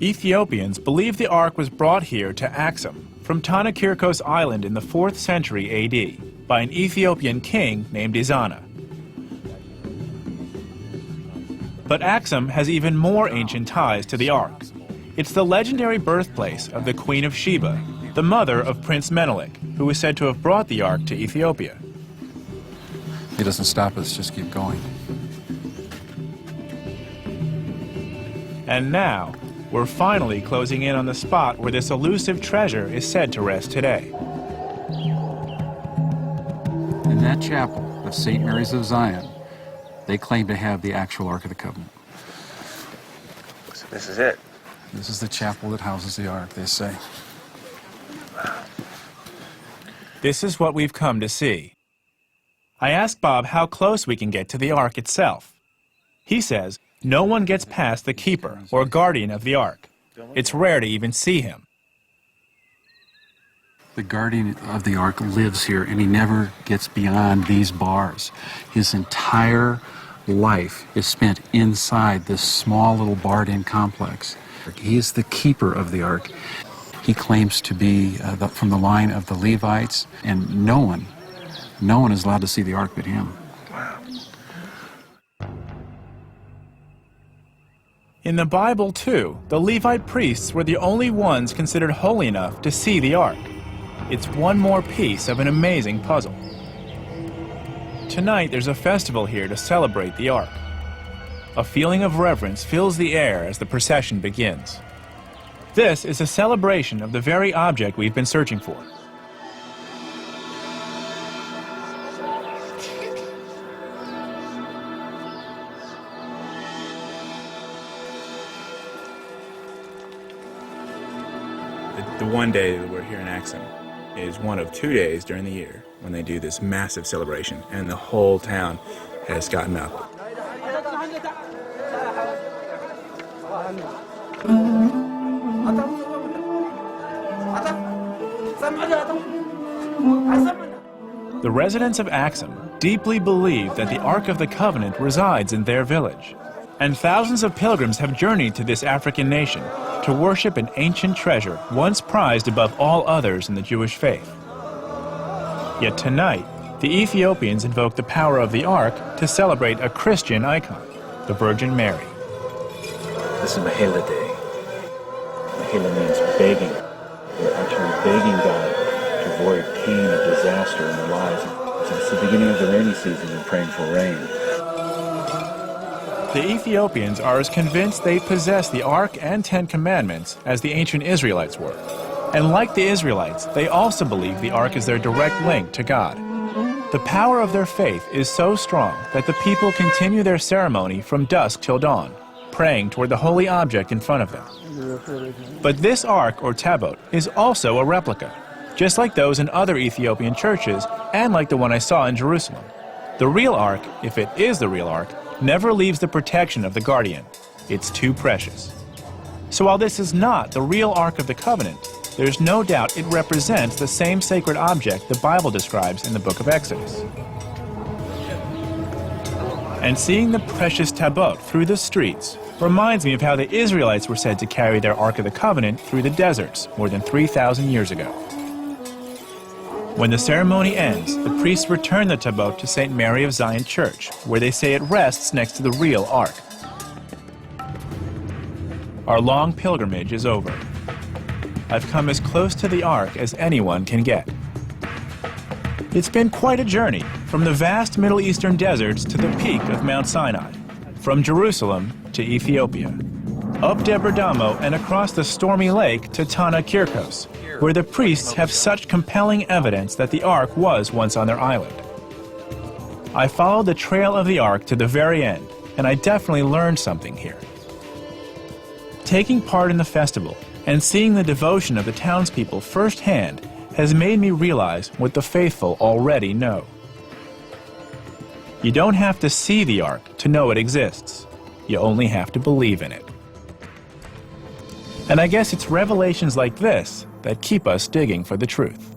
Ethiopians believe the Ark was brought here to Axum from Tanakirkos Island in the 4th century AD by an Ethiopian king named Izana. But Axum has even more ancient ties to the Ark. It's the legendary birthplace of the Queen of Sheba, the mother of Prince Menelik, who is said to have brought the Ark to Ethiopia. He doesn't stop us, just keep going. And now, we're finally closing in on the spot where this elusive treasure is said to rest today. In that chapel of St. Mary's of Zion, they claim to have the actual Ark of the Covenant. So this is it? This is the chapel that houses the Ark, they say. This is what we've come to see. I asked Bob how close we can get to the Ark itself. He says no one gets past the keeper or guardian of the Ark. It's rare to even see him. The guardian of the Ark lives here, and he never gets beyond these bars. His entire life is spent inside this small little barred-in complex. He is the keeper of the Ark. He claims to be from the line of the Levites, and no one is allowed to see the Ark but him. In the Bible, too, the Levite priests were the only ones considered holy enough to see the Ark. It's one more piece of an amazing puzzle. Tonight, there's a festival here to celebrate the Ark. A feeling of reverence fills the air as the procession begins. This is a celebration of the very object we've been searching for. The one day that we're here in Axum is one of 2 days during the year when they do this massive celebration, and the whole town has gotten up. The residents of Axum deeply believe that the Ark of the Covenant resides in their village, and thousands of pilgrims have journeyed to this African nation to worship an ancient treasure once prized above all others in the Jewish faith. Yet tonight, the Ethiopians invoke the power of the Ark to celebrate a Christian icon, the Virgin Mary. This is Mahela Day. Mahela means begging. We're actually begging God to avoid pain and disaster in our lives. Since the beginning of the rainy season, we're praying for rain. The Ethiopians are as convinced they possess the Ark and 10 Commandments as the ancient Israelites were. And like the Israelites, they also believe the Ark is their direct link to God. The power of their faith is so strong that the people continue their ceremony from dusk till dawn, praying toward the holy object in front of them. But this Ark, or Tabot, is also a replica, just like those in other Ethiopian churches and like the one I saw in Jerusalem. The real Ark, if it is the real Ark, never leaves the protection of the guardian. It's too precious. So while this is not the real Ark of the Covenant, there's no doubt it represents the same sacred object the Bible describes in the book of Exodus. And seeing the precious Tabot through the streets reminds me of how the Israelites were said to carry their Ark of the Covenant through the deserts more than 3,000 years ago. When the ceremony ends, the priests return the Tabot to St. Mary of Zion Church, where they say it rests next to the real Ark. Our long pilgrimage is over. I've come as close to the Ark as anyone can get. It's been quite a journey, from the vast Middle Eastern deserts to the peak of Mount Sinai, from Jerusalem to Ethiopia, up Debre Damo and across the stormy lake to Tanakirkos, where the priests have such compelling evidence that the Ark was once on their island. I followed the trail of the Ark to the very end, and I definitely learned something here. Taking part in the festival and seeing the devotion of the townspeople firsthand has made me realize what the faithful already know. You don't have to see the Ark to know it exists. You only have to believe in it. And I guess it's revelations like this that keep us digging for the truth.